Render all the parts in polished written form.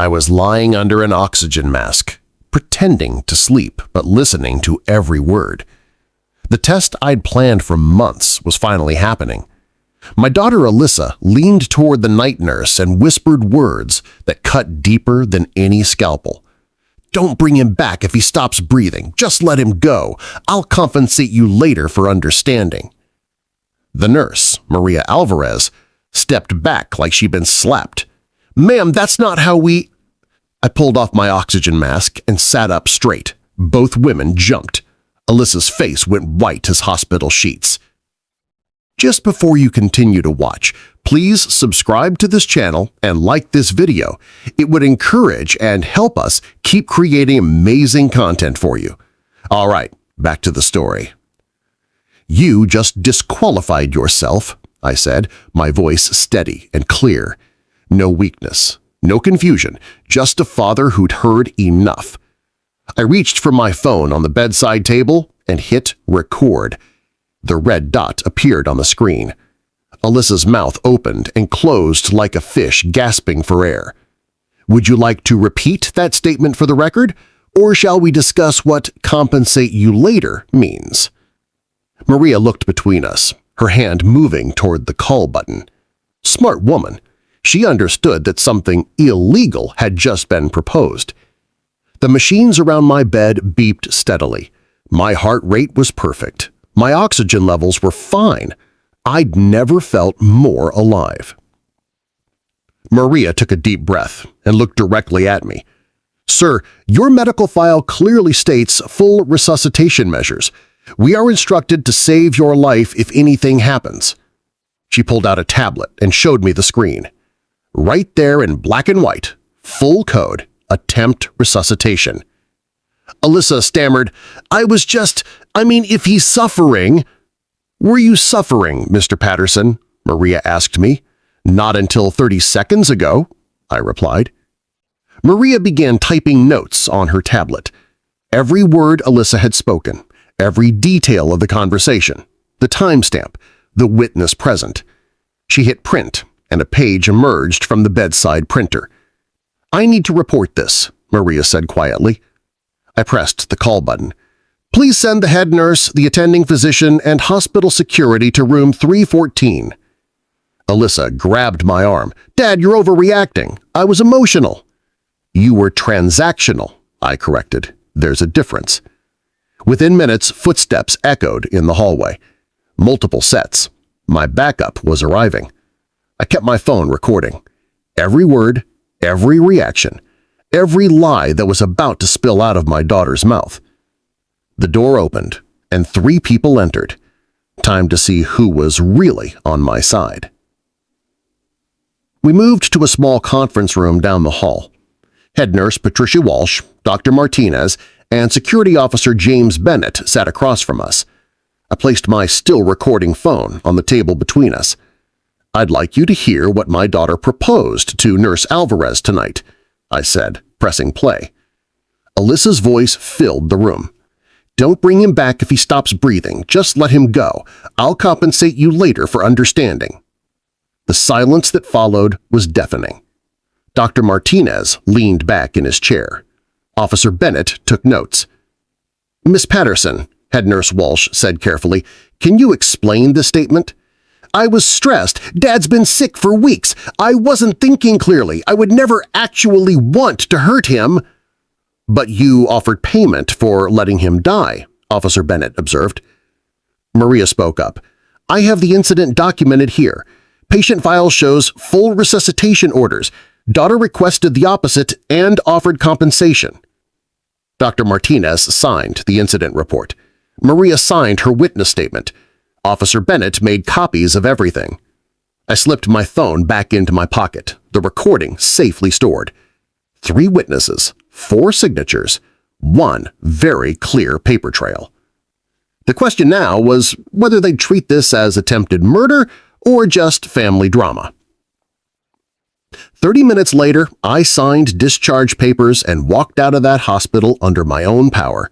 I was lying under an oxygen mask, pretending to sleep but listening to every word. The test I'd planned for months was finally happening. My daughter Alyssa leaned toward the night nurse and whispered words that cut deeper than any scalpel. "Don't bring him back if he stops breathing. Just let him go. I'll compensate you later for understanding." The nurse, Maria Alvarez, stepped back like she'd been slapped. "Ma'am, that's not how we—" I pulled off my oxygen mask and sat up straight. Both women jumped. Alyssa's face went white as hospital sheets. Just before you continue to watch, please subscribe to this channel and like this video. It would encourage and help us keep creating amazing content for you. All right, back to the story. "You just disqualified yourself," I said, my voice steady and clear. No weakness, no confusion, just a father who'd heard enough. I reached for my phone on the bedside table and hit record. The red dot appeared on the screen. Alyssa's mouth opened and closed like a fish gasping for air. "Would you like to repeat that statement for the record, or shall we discuss what compensate you later means?" Maria looked between us, her hand moving toward the call button. Smart woman. She understood that something illegal had just been proposed. The machines around my bed beeped steadily. My heart rate was perfect. My oxygen levels were fine. I'd never felt more alive. Maria took a deep breath and looked directly at me. "Sir, your medical file clearly states full resuscitation measures. We are instructed to save your life if anything happens." She pulled out a tablet and showed me the screen. Right there in black and white, full code, attempt resuscitation. Alyssa stammered, if he's suffering—" "Were you suffering, Mr. Patterson?" Maria asked me. "Not until 30 seconds ago," I replied. Maria began typing notes on her tablet. Every word Alyssa had spoken, every detail of the conversation, the timestamp, the witness present. She hit print, and a page emerged from the bedside printer. "I need to report this," Maria said quietly. I pressed the call button. "Please send the head nurse, the attending physician, and hospital security to room 314. Alyssa grabbed my arm. "Dad, you're overreacting. I was emotional." "You were transactional," I corrected. "There's a difference." Within minutes, footsteps echoed in the hallway. Multiple sets. My backup was arriving. I kept my phone recording. Every word, every reaction, every lie that was about to spill out of my daughter's mouth. The door opened, and 3 people entered. Time to see who was really on my side. We moved to a small conference room down the hall. Head nurse Patricia Walsh, Dr. Martinez, and Security Officer James Bennett sat across from us. I placed my still-recording phone on the table between us. "I'd like you to hear what my daughter proposed to Nurse Alvarez tonight," I said, pressing play. Alyssa's voice filled the room. "Don't bring him back if he stops breathing. Just let him go. I'll compensate you later for understanding." The silence that followed was deafening. Dr. Martinez leaned back in his chair. Officer Bennett took notes. "Miss Patterson," Head Nurse Walsh said carefully, "can you explain this statement?" "I was stressed. Dad's been sick for weeks. I wasn't thinking clearly. I would never actually want to hurt him." "But you offered payment for letting him die," Officer Bennett observed. Maria spoke up. "I have the incident documented here. Patient file shows full resuscitation orders. Daughter requested the opposite and offered compensation." Dr. Martinez signed the incident report. Maria signed her witness statement. Officer Bennett made copies of everything. I slipped my phone back into my pocket, the recording safely stored. 3 witnesses, 4 signatures, 1 very clear paper trail. The question now was whether they'd treat this as attempted murder or just family drama. 30 minutes later, I signed discharge papers and walked out of that hospital under my own power.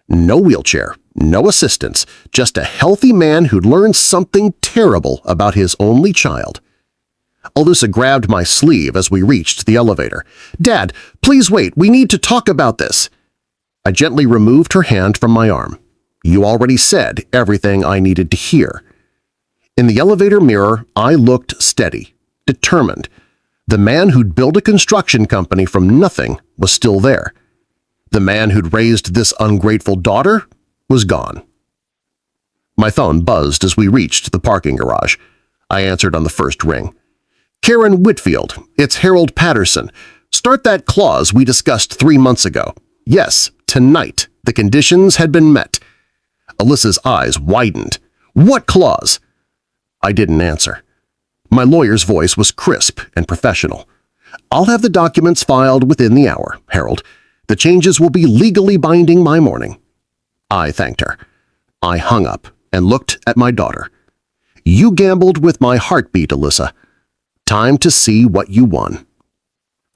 No wheelchair, no assistance, just a healthy man who'd learned something terrible about his only child. Alyssa grabbed my sleeve as we reached the elevator. "Dad, please wait, we need to talk about this." I gently removed her hand from my arm. "You already said everything I needed to hear." In the elevator mirror, I looked steady, determined. The man who'd built a construction company from nothing was still there. The man who'd raised this ungrateful daughter was gone. My phone buzzed as we reached the parking garage. I answered on the first ring. "Karen Whitfield, it's Harold Patterson. Start that clause we discussed 3 months ago. Yes, tonight the conditions had been met." Alyssa's eyes widened. "What clause?" I didn't answer. My lawyer's voice was crisp and professional. "I'll have the documents filed within the hour, Harold. The changes will be legally binding by morning." I thanked her. I hung up and looked at my daughter. "You gambled with my heartbeat, Alyssa. Time to see what you won."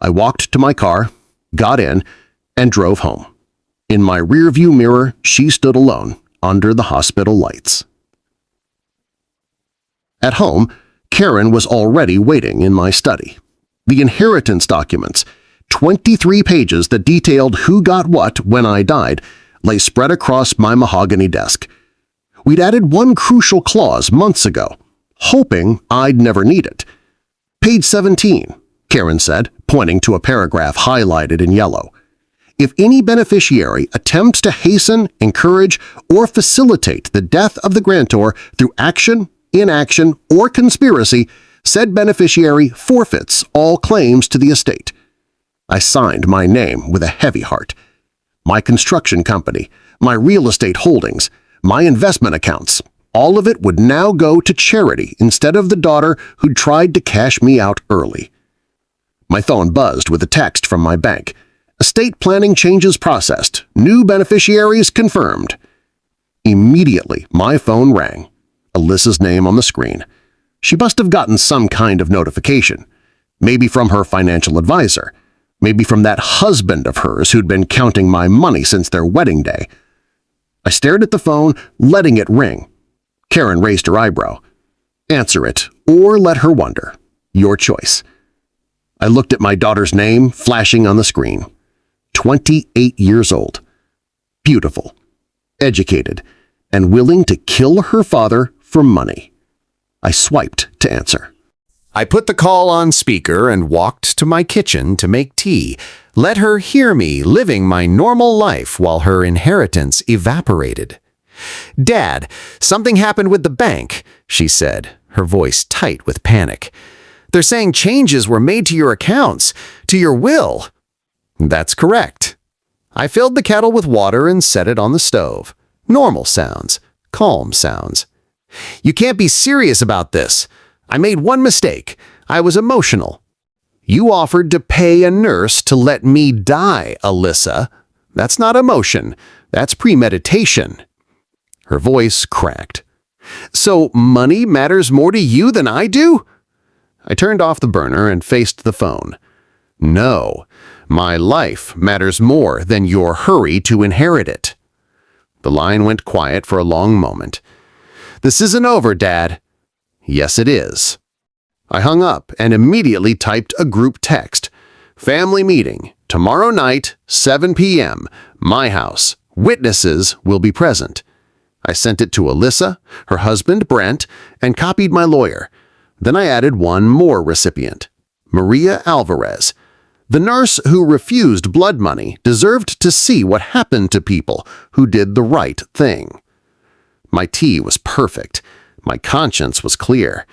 I walked to my car, got in, and drove home. In my rearview mirror, she stood alone under the hospital lights. At home, Karen was already waiting in my study. The inheritance documents, 23 pages that detailed who got what when I died, lay spread across my mahogany desk. We'd added one crucial clause months ago, hoping I'd never need it. "Page 17, Karen said, pointing to a paragraph highlighted in yellow. "If any beneficiary attempts to hasten, encourage, or facilitate the death of the grantor through action, inaction, or conspiracy, said beneficiary forfeits all claims to the estate." I signed my name with a heavy heart. My construction company, my real estate holdings, my investment accounts, all of it would now go to charity instead of the daughter who'd tried to cash me out early. My phone buzzed with a text from my bank. "Estate planning changes processed. New beneficiaries confirmed." Immediately, my phone rang. Alyssa's name on the screen. She must have gotten some kind of notification. Maybe from her financial advisor. Maybe from that husband of hers who'd been counting my money since their wedding day. I stared at the phone, letting it ring. Karen raised her eyebrow. "Answer it, or let her wonder. Your choice." I looked at my daughter's name flashing on the screen. 28 years old. Beautiful. Educated. And willing to kill her father for money. I swiped to answer. I put the call on speaker and walked to my kitchen to make tea. Let her hear me living my normal life while her inheritance evaporated. "Dad, something happened with the bank," she said, her voice tight with panic. "They're saying changes were made to your accounts, to your will." "That's correct." I filled the kettle with water and set it on the stove. Normal sounds, calm sounds. "You can't be serious about this. I made one mistake. I was emotional." "You offered to pay a nurse to let me die, Alyssa. That's not emotion. That's premeditation." Her voice cracked. "So money matters more to you than I do?" I turned off the burner and faced the phone. "No, my life matters more than your hurry to inherit it." The line went quiet for a long moment. "This isn't over, Dad." "Yes, it is." I hung up and immediately typed a group text. "Family meeting, tomorrow night, 7 p.m., my house. Witnesses will be present." I sent it to Alyssa, her husband Brent, and copied my lawyer. Then I added one more recipient, Maria Alvarez. The nurse who refused blood money deserved to see what happened to people who did the right thing. My tea was perfect. My conscience was clear.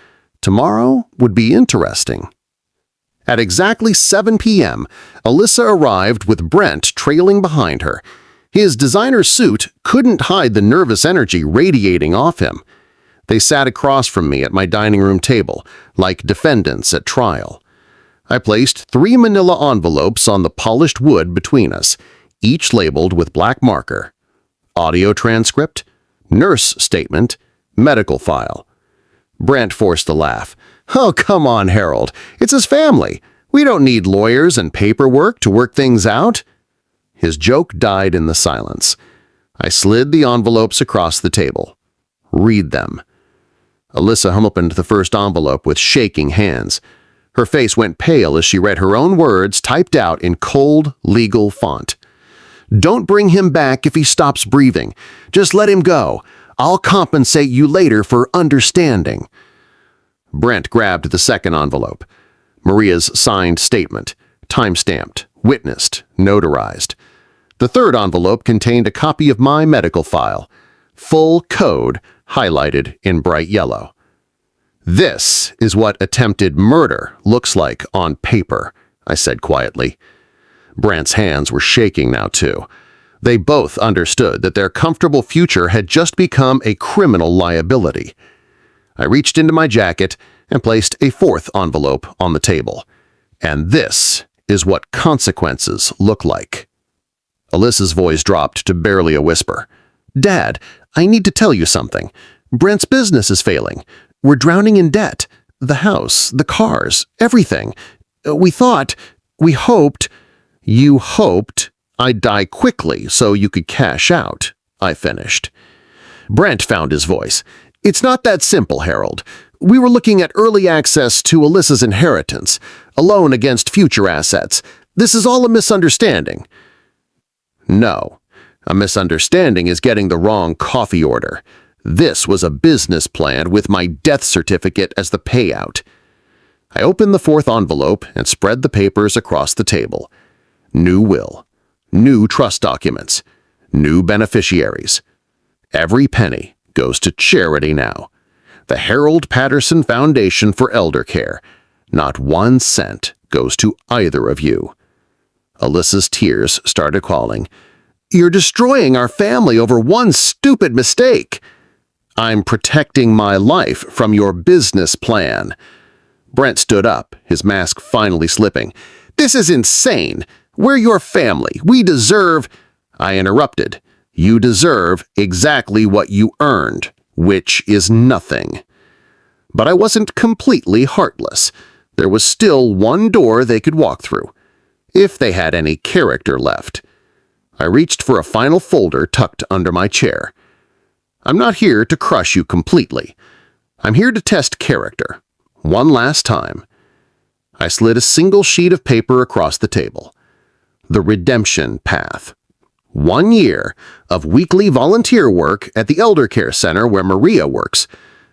Tomorrow would be interesting. At exactly 7 p.m., Alyssa arrived with Brent trailing behind her. His designer suit couldn't hide the nervous energy radiating off him. They sat across from me at my dining room table, like defendants at trial. I placed 3 manila envelopes on the polished wood between us, each labeled with black marker. Audio transcript, nurse statement, medical file. Brent forced a laugh. "Oh, come on, Harold. It's his family. We don't need lawyers and paperwork to work things out." His joke died in the silence. I slid the envelopes across the table. "Read them." Alyssa opened the first envelope with shaking hands. Her face went pale as she read her own words typed out in cold, legal font. "Don't bring him back if he stops breathing. Just let him go. I'll compensate you later for understanding." Brent grabbed the second envelope. Maria's signed statement, time-stamped, witnessed, notarized. The third envelope contained a copy of my medical file, full code highlighted in bright yellow. "This is what attempted murder looks like on paper," I said quietly. Brant's hands were shaking now, too. They both understood that their comfortable future had just become a criminal liability. I reached into my jacket and placed a fourth envelope on the table. "And this is what consequences look like." Alyssa's voice dropped to barely a whisper. "Dad, I need to tell you something. Brent's business is failing. We're drowning in debt. The house, the cars, everything. We hoped—" "You hoped I'd die quickly so you could cash out," I finished. Brent found his voice. "It's not that simple, Harold. We were looking at early access to Alyssa's inheritance, a loan against future assets. This is all a misunderstanding." "No, a misunderstanding is getting the wrong coffee order. This was a business plan with my death certificate as the payout." I opened the fourth envelope and spread the papers across the table. New will, new trust documents, new beneficiaries. Every penny goes to charity now. The Harold Patterson Foundation for Elder Care. Not 1 cent goes to either of you. Alyssa's tears started falling. "You're destroying our family over one stupid mistake." "I'm protecting my life from your business plan." Brent stood up, his mask finally slipping. "This is insane. We're your family. We deserve—" I interrupted. "You deserve exactly what you earned, which is nothing." But I wasn't completely heartless. There was still one door they could walk through, if they had any character left. I reached for a final folder tucked under my chair. "I'm not here to crush you completely. I'm here to test character. One last time." I slid a single sheet of paper across the table. The redemption path. 1 year of weekly volunteer work at the elder care center where Maria works.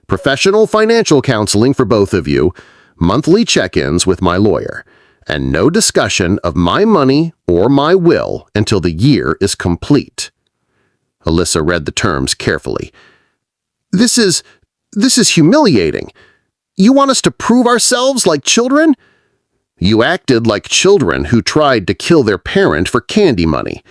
Professional financial counseling for both of you. Monthly check-ins with my lawyer. And no discussion of my money or my will until the year is complete. Alyssa read the terms carefully. This is humiliating. You want us to prove ourselves like children?" "You acted like children who tried to kill their parent for candy money."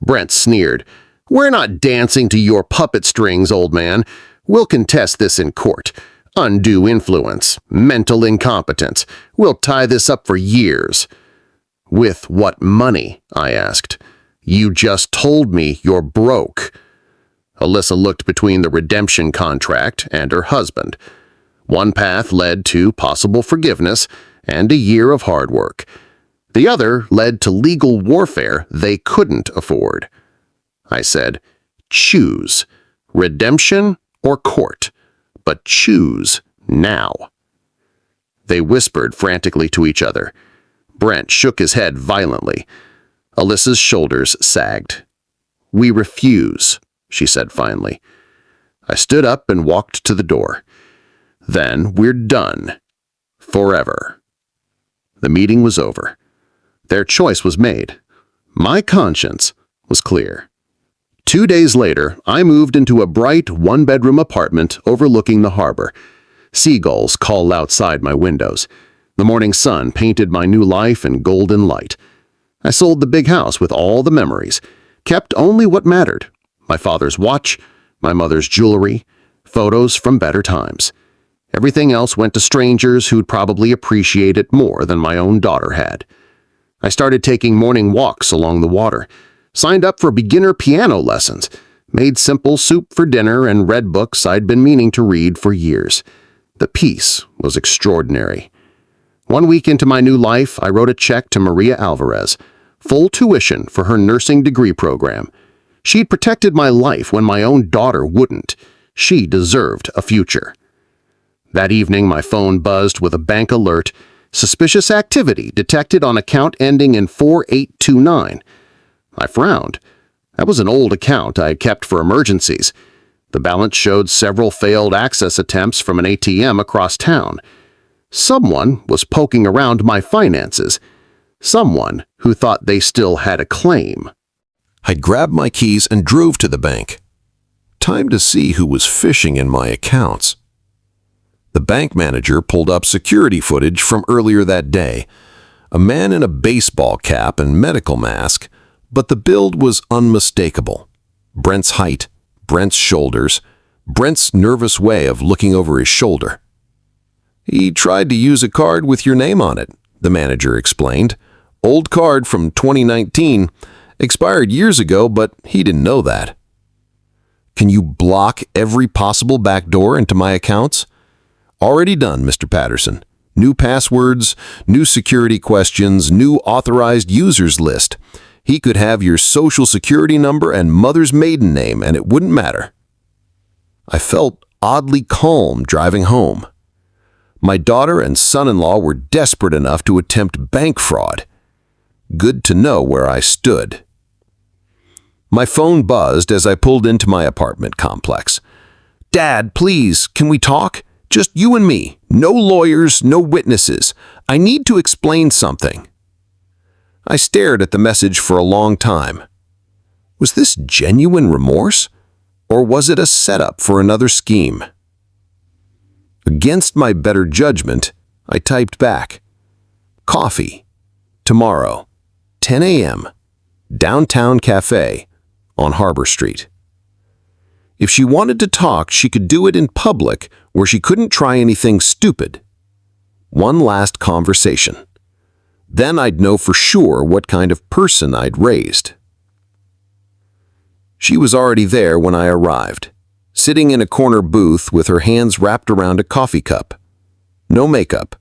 Brent sneered. "We're not dancing to your puppet strings, old man. We'll contest this in court. Undue influence, mental incompetence. We'll tie this up for years." "With what money?" I asked. "You just told me you're broke." Alyssa looked between the redemption contract and her husband. One path led to possible forgiveness and a year of hard work. The other led to legal warfare they couldn't afford. I said, "Choose, redemption or court, but choose now." They whispered frantically to each other. Brent shook his head violently. Alyssa's shoulders sagged. "We refuse," she said finally. I stood up and walked to the door. "Then we're done. Forever." The meeting was over. Their choice was made. My conscience was clear. 2 days later, I moved into a bright one-bedroom apartment overlooking the harbor. Seagulls called outside my windows. The morning sun painted my new life in golden light. I sold the big house with all the memories, kept only what mattered: my father's watch, my mother's jewelry, photos from better times. Everything else went to strangers who'd probably appreciate it more than my own daughter had. I started taking morning walks along the water, signed up for beginner piano lessons, made simple soup for dinner, and read books I'd been meaning to read for years. The peace was extraordinary. 1 week into my new life, I wrote a check to Maria Alvarez, full tuition for her nursing degree program. She'd protected my life when my own daughter wouldn't. She deserved a future. That evening, my phone buzzed with a bank alert. Suspicious activity detected on account ending in 4829. I frowned. That was an old account I had kept for emergencies. The balance showed several failed access attempts from an ATM across town. Someone was poking around my finances. Someone who thought they still had a claim. I grabbed my keys and drove to the bank. Time to see who was fishing in my accounts. The bank manager pulled up security footage from earlier that day. A man in a baseball cap and medical mask, but the build was unmistakable. Brent's height, Brent's shoulders, Brent's nervous way of looking over his shoulder. "He tried to use a card with your name on it," the manager explained. "Old card from 2019, expired years ago, but he didn't know that." "Can you block every possible backdoor into my accounts?" "Already done, Mr. Patterson. New passwords, new security questions, new authorized users list. He could have your social security number and mother's maiden name, and it wouldn't matter." I felt oddly calm driving home. My daughter and son-in-law were desperate enough to attempt bank fraud. Good to know where I stood. My phone buzzed as I pulled into my apartment complex. "Dad, please, can we talk? Just you and me. No lawyers, no witnesses. I need to explain something." I stared at the message for a long time. Was this genuine remorse? Or was it a setup for another scheme? Against my better judgment, I typed back, "Coffee. Tomorrow. 10 a.m. Downtown Cafe on Harbor Street." If she wanted to talk, she could do it in public where she couldn't try anything stupid. One last conversation. Then I'd know for sure what kind of person I'd raised. She was already there when I arrived, sitting in a corner booth with her hands wrapped around a coffee cup. No makeup,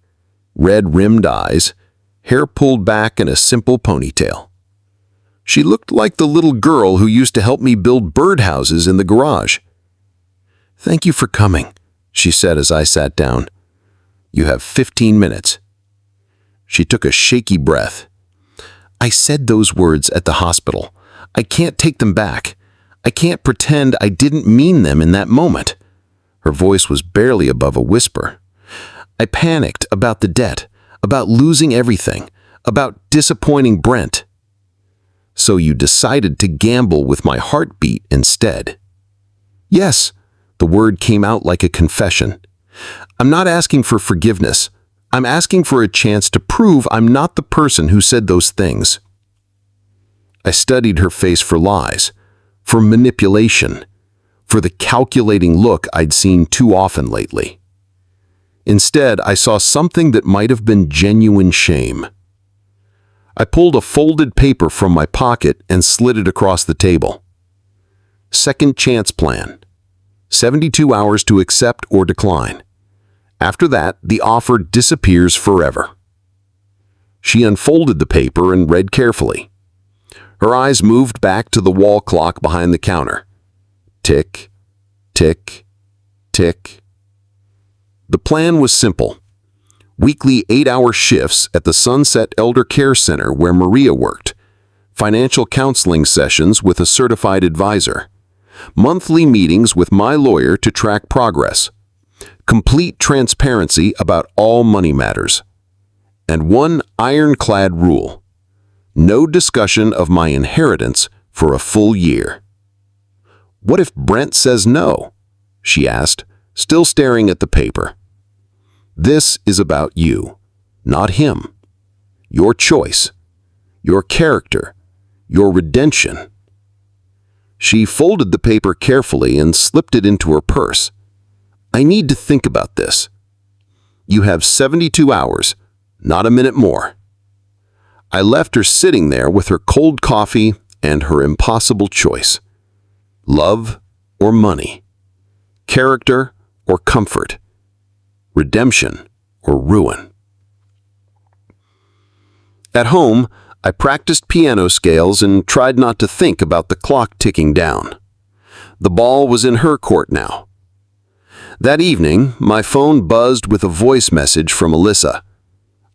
red-rimmed eyes, hair pulled back in a simple ponytail. She looked like the little girl who used to help me build birdhouses in the garage. "Thank you for coming," she said as I sat down. "You have 15 minutes. She took a shaky breath. "I said those words at the hospital. I can't take them back. I can't pretend I didn't mean them in that moment." Her voice was barely above a whisper. "I panicked about the debt, about losing everything, about disappointing Brent. So you decided to gamble with my heartbeat instead." "Yes," the word came out like a confession. "I'm not asking for forgiveness. I'm asking for a chance to prove I'm not the person who said those things." I studied her face for lies, for manipulation, for the calculating look I'd seen too often lately. Instead, I saw something that might have been genuine shame. I pulled a folded paper from my pocket and slid it across the table. "Second chance plan. 72 hours to accept or decline. After that, the offer disappears forever." She unfolded the paper and read carefully. Her eyes moved back to the wall clock behind the counter. Tick, tick, tick. The plan was simple. Weekly 8-hour shifts at the Sunset Elder Care Center where Maria worked. Financial counseling sessions with a certified advisor. Monthly meetings with my lawyer to track progress. Complete transparency about all money matters. And one ironclad rule. No discussion of my inheritance for a full year. "What if Brent says no?" she asked, still staring at the paper. "This is about you, not him. Your choice, your character, your redemption." She folded the paper carefully and slipped it into her purse. "I need to think about this. You have 72 hours, not a minute more." I left her sitting there with her cold coffee and her impossible choice. Love or money. Character or comfort. Redemption or ruin. At home, I practiced piano scales and tried not to think about the clock ticking down. The ball was in her court now. That evening, my phone buzzed with a voice message from Alyssa.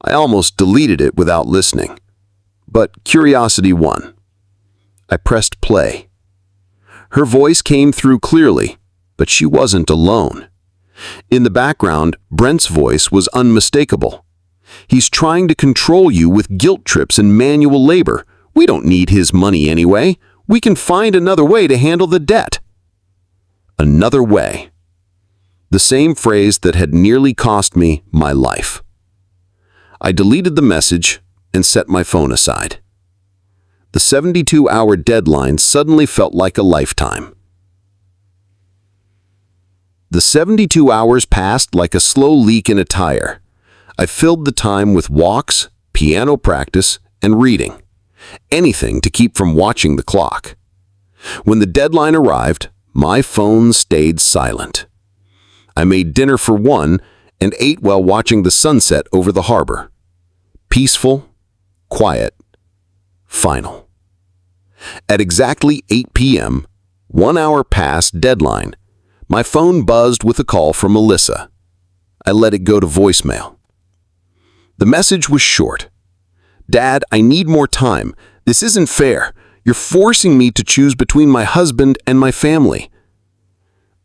I almost deleted it without listening. But curiosity won. I pressed play. Her voice came through clearly, but she wasn't alone. In the background, Brent's voice was unmistakable. He's trying to control you with guilt trips and manual labor. We don't need his money anyway. We can find another way to handle the debt. Another way. The same phrase that had nearly cost me my life. I deleted the message and set my phone aside. The 72-hour deadline suddenly felt like a lifetime. The 72 hours passed like a slow leak in a tire. I filled the time with walks, piano practice, and reading. Anything to keep from watching the clock. When the deadline arrived, my phone stayed silent. I made dinner for one and ate while watching the sunset over the harbor. Peaceful, quiet, final. At exactly 8 p.m., 1 hour past deadline, my phone buzzed with a call from Melissa. I let it go to voicemail. The message was short. "Dad, I need more time. This isn't fair. You're forcing me to choose between my husband and my family."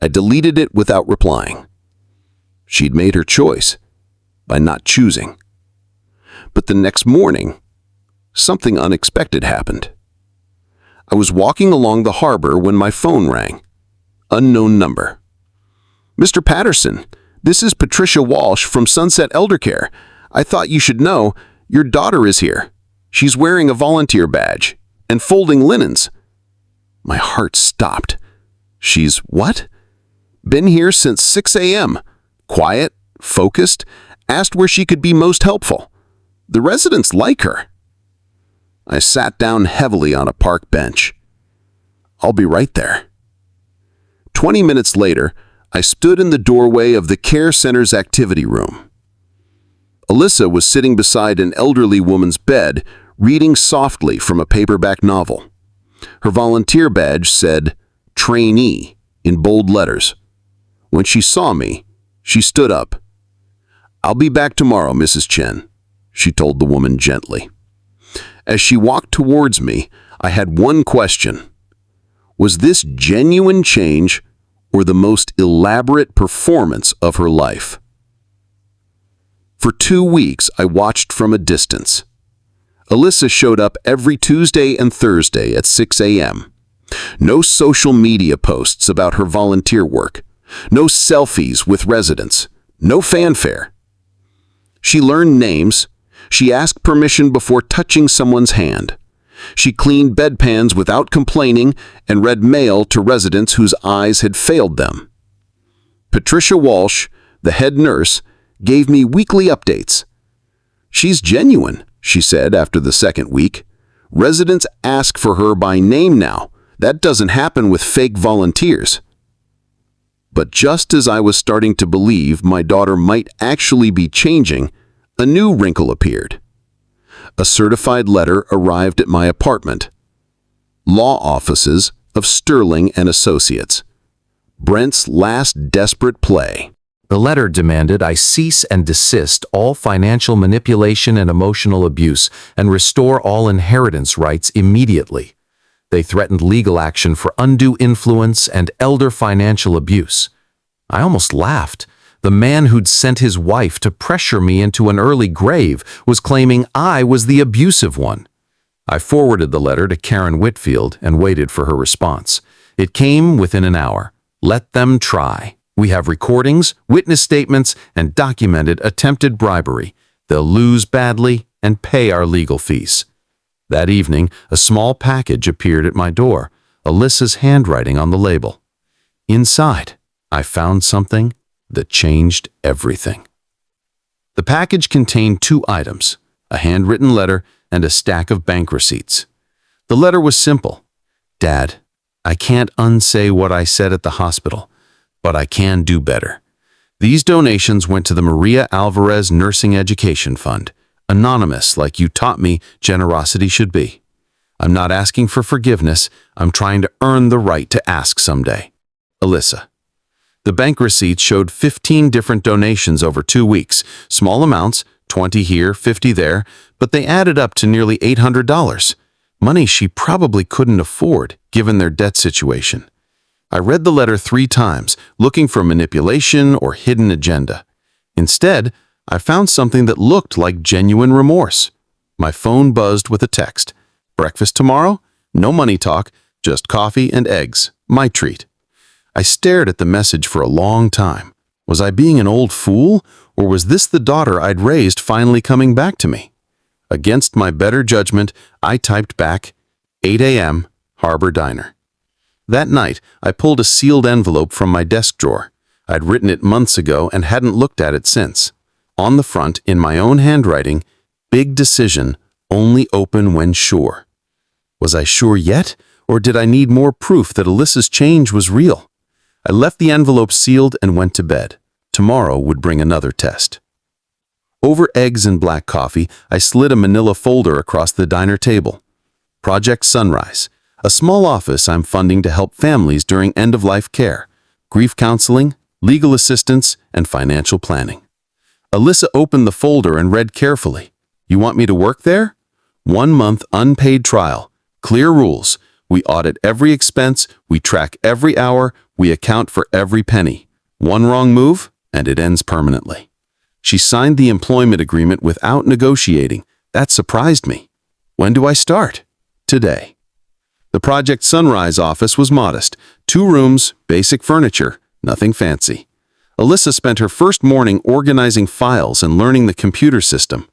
I deleted it without replying. She'd made her choice by not choosing. But the next morning, something unexpected happened. I was walking along the harbor when my phone rang. Unknown number. "Mr. Patterson, this is Patricia Walsh from Sunset Elder Care. I thought you should know, your daughter is here. She's wearing a volunteer badge and folding linens." My heart stopped. "She's what?" "Been here since 6 a.m. Quiet, focused, asked where she could be most helpful. The residents like her." I sat down heavily on a park bench. "I'll be right there." 20 minutes later, I stood in the doorway of the care center's activity room. Alyssa was sitting beside an elderly woman's bed, reading softly from a paperback novel. Her volunteer badge said, "Trainee," in bold letters. When she saw me, she stood up. "I'll be back tomorrow, Mrs. Chen," she told the woman gently. As she walked towards me, I had one question. Was this genuine change or the most elaborate performance of her life? For 2 weeks, I watched from a distance. Alyssa showed up every Tuesday and Thursday at 6 a.m. No social media posts about her volunteer work. No selfies with residents. No fanfare. She learned names. She asked permission before touching someone's hand. She cleaned bedpans without complaining and read mail to residents whose eyes had failed them. Patricia Walsh, the head nurse, gave me weekly updates. "She's genuine," she said after the second week. "Residents ask for her by name now. That doesn't happen with fake volunteers." But just as I was starting to believe my daughter might actually be changing, a new wrinkle appeared. A certified letter arrived at my apartment. Law offices of Sterling and Associates. Brent's last desperate play. The letter demanded I cease and desist all financial manipulation and emotional abuse and restore all inheritance rights immediately. They threatened legal action for undue influence and elder financial abuse. I almost laughed. The man who'd sent his wife to pressure me into an early grave was claiming I was the abusive one. I forwarded the letter to Karen Whitfield and waited for her response. It came within an hour. "Let them try. We have recordings, witness statements, and documented attempted bribery. They'll lose badly and pay our legal fees." That evening, a small package appeared at my door, Alyssa's handwriting on the label. Inside, I found something that changed everything. The package contained 2 items, a handwritten letter and a stack of bank receipts. The letter was simple. "Dad, I can't unsay what I said at the hospital, but I can do better. These donations went to the Maria Alvarez Nursing Education Fund, anonymous like you taught me generosity should be. I'm not asking for forgiveness. I'm trying to earn the right to ask someday. Alyssa." The bank receipts showed 15 different donations over 2 weeks, small amounts, 20 here, 50 there, but they added up to nearly $800. Money she probably couldn't afford, given their debt situation. I read the letter 3 times, looking for manipulation or hidden agenda. Instead, I found something that looked like genuine remorse. My phone buzzed with a text. Breakfast tomorrow? No money talk, just coffee and eggs. My treat. I stared at the message for a long time. Was I being an old fool, or was this the daughter I'd raised finally coming back to me? Against my better judgment, I typed back, 8 a.m., Harbor Diner. That night, I pulled a sealed envelope from my desk drawer. I'd written it months ago and hadn't looked at it since. On the front, in my own handwriting, big decision, only open when sure. Was I sure yet, or did I need more proof that Alyssa's change was real? I left the envelope sealed and went to bed. Tomorrow would bring another test. Over eggs and black coffee, I slid a manila folder across the diner table. Project Sunrise, a small office I'm funding to help families during end-of-life care, grief counseling, legal assistance, and financial planning. Alyssa opened the folder and read carefully. You want me to work there? 1 month unpaid trial. Clear rules. We audit every expense, we track every hour, we account for every penny. One wrong move, and it ends permanently. She signed the employment agreement without negotiating. That surprised me. When do I start? Today. The Project Sunrise office was modest. 2 rooms, basic furniture, nothing fancy. Alyssa spent her first morning organizing files and learning the computer system.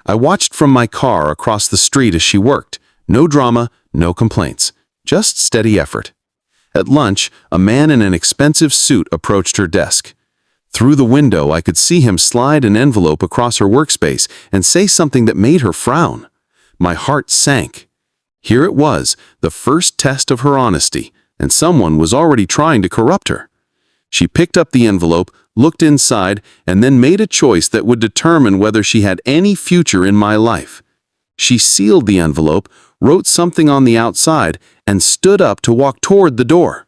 I watched from my car across the street as she worked. No drama, no complaints, just steady effort. At lunch, a man in an expensive suit approached her desk. Through the window, I could see him slide an envelope across her workspace and say something that made her frown. My heart sank. Here it was, the first test of her honesty, and someone was already trying to corrupt her. She picked up the envelope, looked inside, and then made a choice that would determine whether she had any future in my life. She sealed the envelope, wrote something on the outside, and stood up to walk toward the door.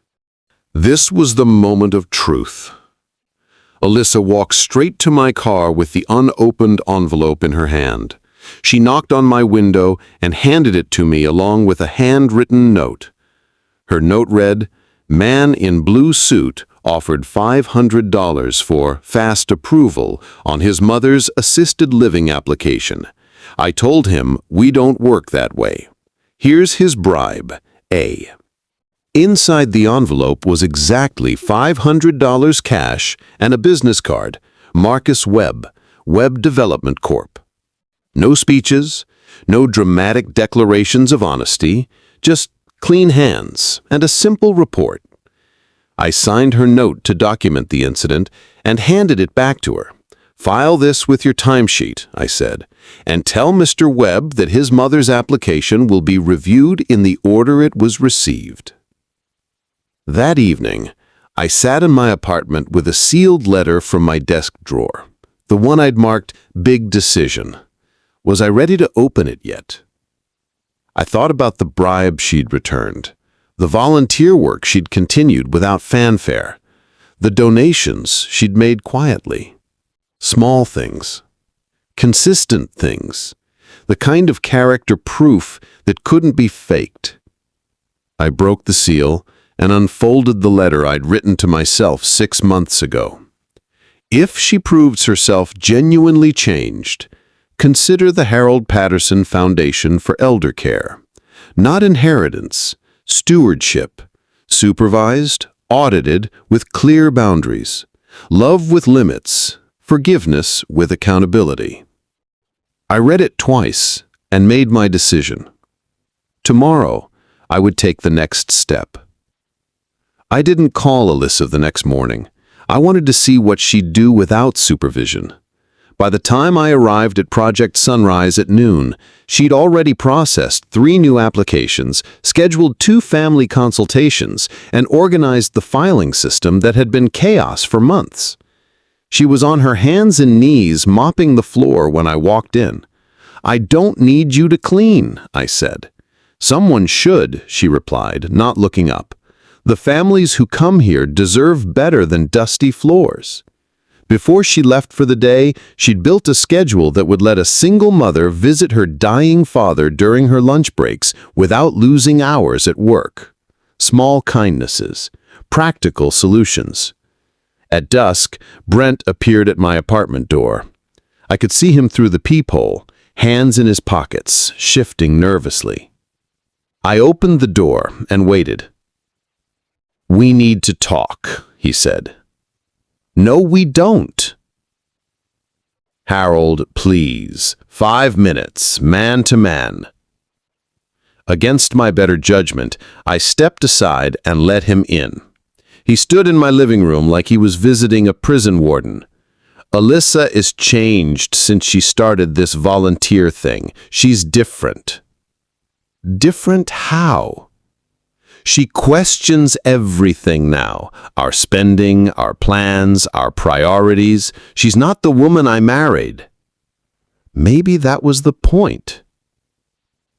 This was the moment of truth. Alyssa walked straight to my car with the unopened envelope in her hand. She knocked on my window and handed it to me along with a handwritten note. Her note read, "Man in blue suit offered $500 for fast approval on his mother's assisted living application. I told him we don't work that way. Here's his bribe, A." Inside the envelope was exactly $500 cash and a business card, Marcus Webb, Web Development Corp. No speeches, no dramatic declarations of honesty, just clean hands and a simple report. I signed her note to document the incident and handed it back to her. "File this with your timesheet," I said, "and tell Mr. Webb that his mother's application will be reviewed in the order it was received." That evening, I sat in my apartment with a sealed letter from my desk drawer, the one I'd marked Big Decision. Was I ready to open it yet? I thought about the bribe she'd returned, the volunteer work she'd continued without fanfare, the donations she'd made quietly. Small things, consistent things, the kind of character proof that couldn't be faked. I broke the seal and unfolded the letter I'd written to myself 6 months ago. If she proves herself genuinely changed, consider the Harold Patterson Foundation for Elder Care. Not inheritance, stewardship, supervised, audited with clear boundaries, love with limits, forgiveness with accountability. I read it twice and made my decision. Tomorrow, I would take the next step. I didn't call Alyssa the next morning. I wanted to see what she'd do without supervision. By the time I arrived at Project Sunrise at noon, she'd already processed 3 new applications, scheduled 2 family consultations, and organized the filing system that had been chaos for months. She was on her hands and knees mopping the floor when I walked in. "I don't need you to clean," I said. "Someone should," she replied, not looking up. "The families who come here deserve better than dusty floors." Before she left for the day, she'd built a schedule that would let a single mother visit her dying father during her lunch breaks without losing hours at work. Small kindnesses, practical solutions. At dusk, Brent appeared at my apartment door. I could see him through the peephole, hands in his pockets, shifting nervously. I opened the door and waited. "We need to talk," he said. "No, we don't." "Harold, please. 5 minutes, man to man." Against my better judgment, I stepped aside and let him in. He stood in my living room like he was visiting a prison warden. "Alyssa is changed since she started this volunteer thing. She's different." "Different how?" "She questions everything now. Our spending, our plans, our priorities. She's not the woman I married." Maybe that was the point.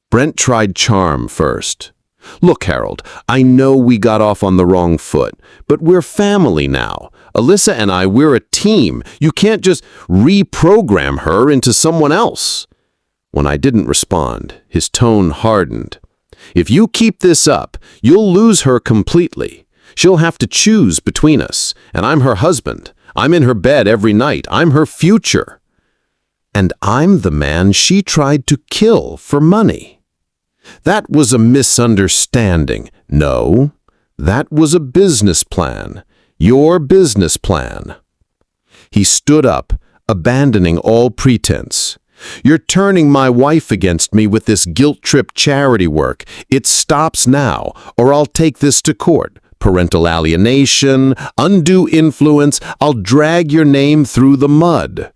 Brent tried charm first. "Look, Harold, I know we got off on the wrong foot, but we're family now. Alyssa and we're a team. You can't just reprogram her into someone else." When I didn't respond, his tone hardened. "If you keep this up, you'll lose her completely. She'll have to choose between us, and I'm her husband. I'm in her bed every night. I'm her future. And I'm the man she tried to kill for money." "That was a misunderstanding." "No, that was a business plan. Your business plan." He stood up, abandoning all pretense. "You're turning my wife against me with this guilt-trip charity work. It stops now, or I'll take this to court. Parental alienation, undue influence. I'll drag your name through the mud."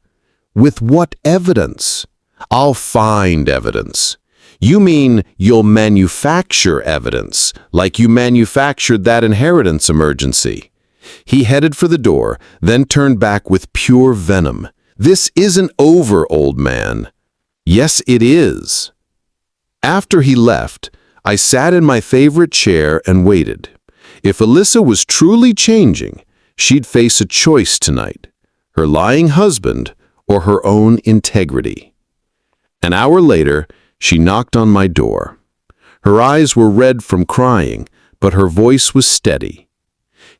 "With what evidence?" "I'll find evidence." "You mean you'll manufacture evidence, like you manufactured that inheritance emergency?" He headed for the door, then turned back with pure venom. "This isn't over, old man." "Yes, it is." After he left, I sat in my favorite chair and waited. If Alyssa was truly changing, she'd face a choice tonight: her lying husband or her own integrity. An hour later, she knocked on my door. Her eyes were red from crying, but her voice was steady.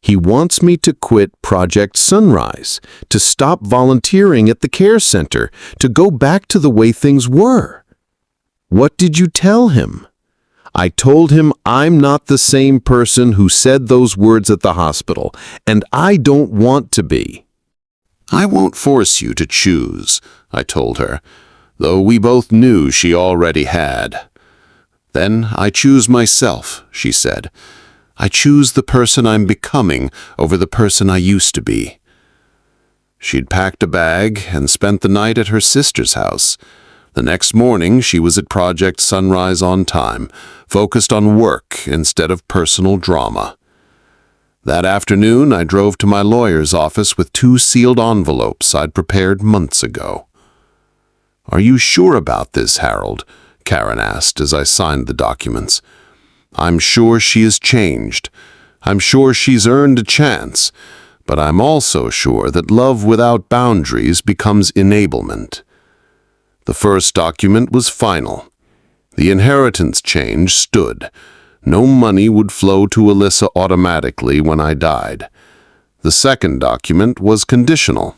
"He wants me to quit Project Sunrise, to stop volunteering at the care center, to go back to the way things were." "What did you tell him?" "I told him I'm not the same person who said those words at the hospital, and I don't want to be." "I won't force you to choose," I told her, though we both knew she already had. "Then I choose myself," she said. "I choose the person I'm becoming over the person I used to be." She'd packed a bag and spent the night at her sister's house. The next morning, she was at Project Sunrise on time, focused on work instead of personal drama. That afternoon, I drove to my lawyer's office with 2 sealed envelopes I'd prepared months ago. "Are you sure about this, Harold?" Karen asked as I signed the documents. "I'm sure she has changed. I'm sure she's earned a chance, but I'm also sure that love without boundaries becomes enablement." The first document was final. The inheritance change stood. No money would flow to Alyssa automatically when I died. The second document was conditional.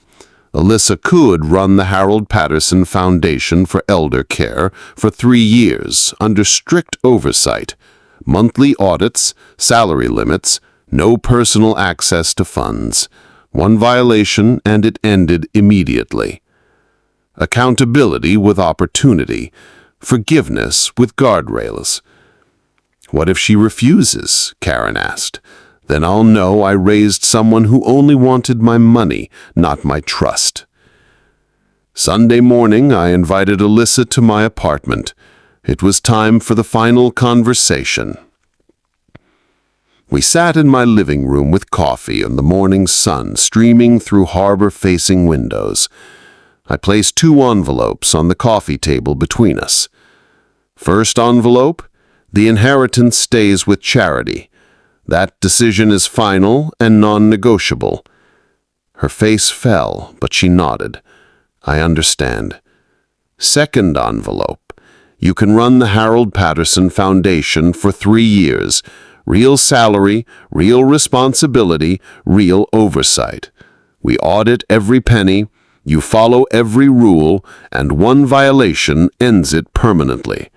Alyssa could run the Harold Patterson Foundation for Elder Care for 3 years under strict oversight. Monthly audits, salary limits, no personal access to funds. One violation and it ended immediately. Accountability with opportunity. Forgiveness with guardrails. "What if she refuses?" Karen asked. "Then I'll know I raised someone who only wanted my money, not my trust." Sunday morning, I invited Alyssa to my apartment. It was time for the final conversation. We sat in my living room with coffee and the morning sun streaming through harbor-facing windows. I placed 2 envelopes on the coffee table between us. First envelope, the inheritance stays with charity. That decision is final and non-negotiable. Her face fell, but she nodded. I understand. Second envelope. You can run the Harold Patterson Foundation for 3 years. Real salary, real responsibility, real oversight. We audit every penny, you follow every rule, and one violation ends it permanently.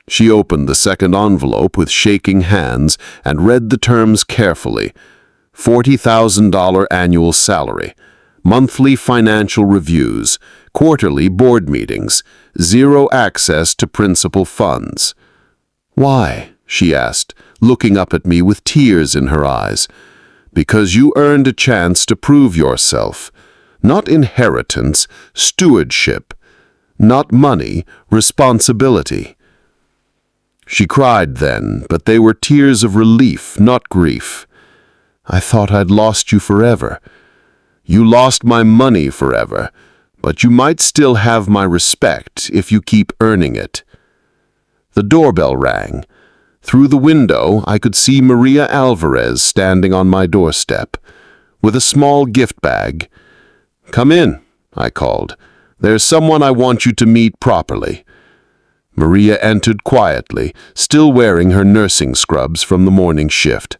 She opened the second envelope with shaking hands and read the terms carefully. $40,000 annual salary, monthly financial reviews, quarterly board meetings, zero access to principal funds. Why? She asked, looking up at me with tears in her eyes. Because you earned a chance to prove yourself. Not inheritance, stewardship. Not money, responsibility. She cried then, but they were tears of relief, not grief. I thought I'd lost you forever. You lost my money forever, but you might still have my respect if you keep earning it. The doorbell rang. Through the window, I could see Maria Alvarez standing on my doorstep, with a small gift bag. "Come in," I called. "There's someone I want you to meet properly." Maria entered quietly, still wearing her nursing scrubs from the morning shift.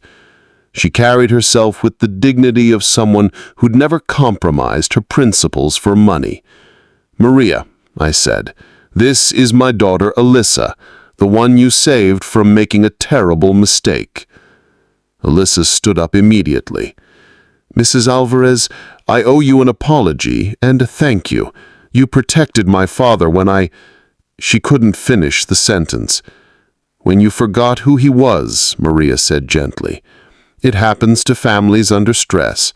She carried herself with the dignity of someone who'd never compromised her principles for money. "Maria," I said, "this is my daughter Alyssa, the one you saved from making a terrible mistake." Alyssa stood up immediately. "Mrs. Alvarez, I owe you an apology and thank you. You protected my father when I—" She couldn't finish the sentence. "When you forgot who he was," Maria said gently. "It happens to families under stress.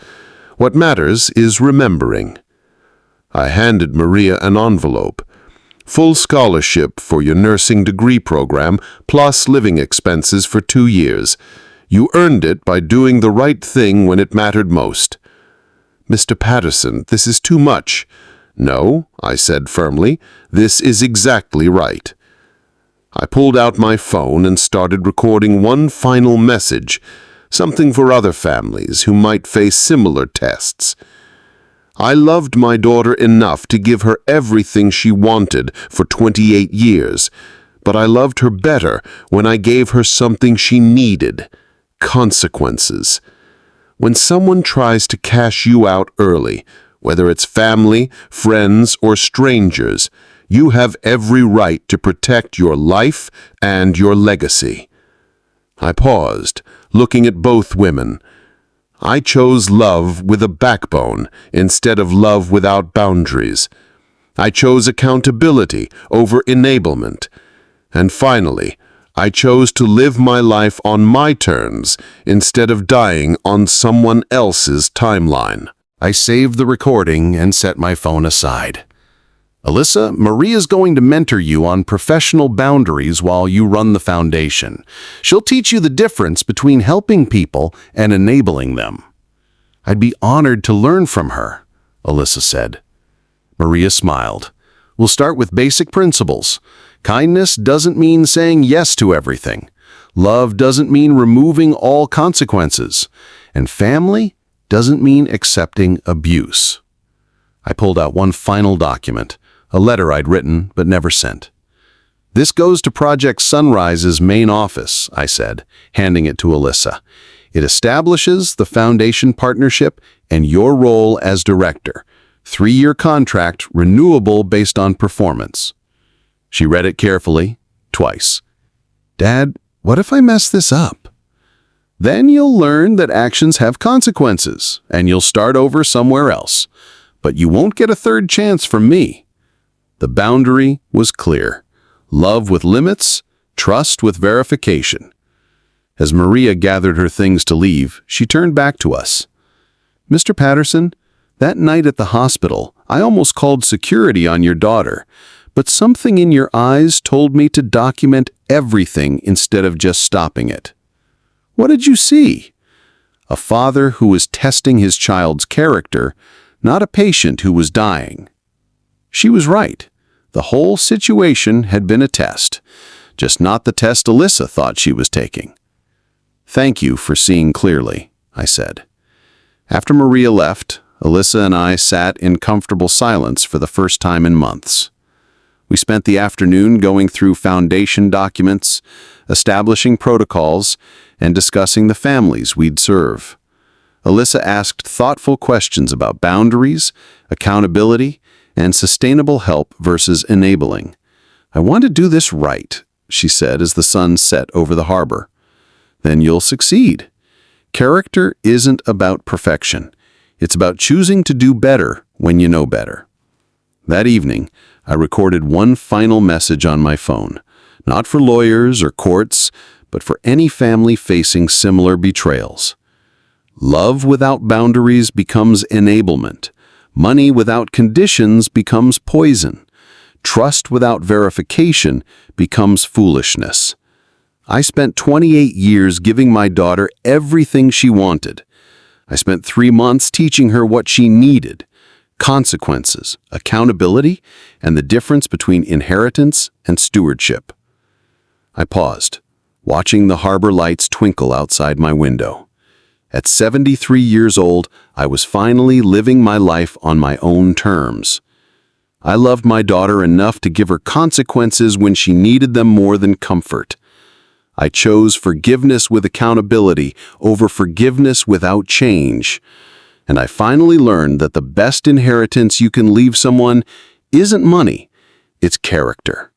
What matters is remembering." I handed Maria an envelope. "Full scholarship for your nursing degree program, plus living expenses for 2 years. You earned it by doing the right thing when it mattered most." "Mr. Patterson, this is too much." "No," I said firmly, "this is exactly right." I pulled out my phone and started recording one final message, something for other families who might face similar tests. I loved my daughter enough to give her everything she wanted for 28 years, but I loved her better when I gave her something she needed: consequences. When someone tries to cash you out early, whether it's family, friends, or strangers, you have every right to protect your life and your legacy. I paused, looking at both women. I chose love with a backbone instead of love without boundaries. I chose accountability over enablement. And finally, I chose to live my life on my terms instead of dying on someone else's timeline. I saved the recording and set my phone aside. "Alyssa, Maria's going to mentor you on professional boundaries while you run the foundation. She'll teach you the difference between helping people and enabling them." "I'd be honored to learn from her," Alyssa said. Maria smiled. "We'll start with basic principles. Kindness doesn't mean saying yes to everything. Love doesn't mean removing all consequences. And family doesn't mean accepting abuse." I pulled out one final document, a letter I'd written but never sent. "This goes to Project Sunrise's main office," I said, handing it to Alyssa. "It establishes the foundation partnership and your role as director. 3-year contract, renewable based on performance." She read it carefully, twice. "Dad, what if I mess this up?" "Then you'll learn that actions have consequences, and you'll start over somewhere else. But you won't get a third chance from me." The boundary was clear. Love with limits, trust with verification. As Maria gathered her things to leave, she turned back to us. "Mr. Patterson, that night at the hospital, I almost called security on your daughter, but something in your eyes told me to document everything instead of just stopping it." "What did you see?" "A father who was testing his child's character, not a patient who was dying." She was right. The whole situation had been a test, just not the test Alyssa thought she was taking. "Thank you for seeing clearly," I said. After Maria left, Alyssa and I sat in comfortable silence for the first time in months. We spent the afternoon going through foundation documents, establishing protocols, and discussing the families we'd serve. Alyssa asked thoughtful questions about boundaries, accountability, and sustainable help versus enabling. "I want to do this right," she said as the sun set over the harbor. "Then you'll succeed. Character isn't about perfection. It's about choosing to do better when you know better." That evening, I recorded one final message on my phone, not for lawyers or courts, but for any family facing similar betrayals. Love without boundaries becomes enablement. Money without conditions becomes poison. Trust without verification becomes foolishness. I spent 28 years giving my daughter everything she wanted. I spent 3 months teaching her what she needed: consequences, accountability, and the difference between inheritance and stewardship. I paused, watching the harbor lights twinkle outside my window. At 73 years old, I was finally living my life on my own terms. I loved my daughter enough to give her consequences when she needed them more than comfort. I chose forgiveness with accountability over forgiveness without change. And I finally learned that the best inheritance you can leave someone isn't money, it's character.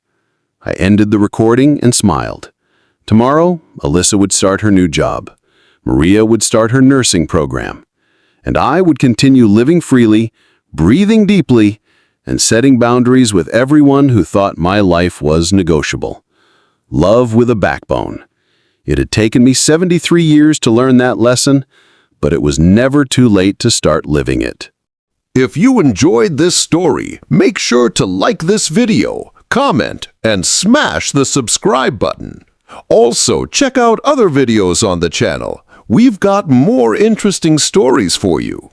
I ended the recording and smiled. Tomorrow, Alyssa would start her new job. Maria would start her nursing program. And I would continue living freely, breathing deeply, and setting boundaries with everyone who thought my life was negotiable. Love with a backbone. It had taken me 73 years to learn that lesson, but it was never too late to start living it. If you enjoyed this story, make sure to like this video, comment, and smash the subscribe button. Also, check out other videos on the channel. We've got more interesting stories for you.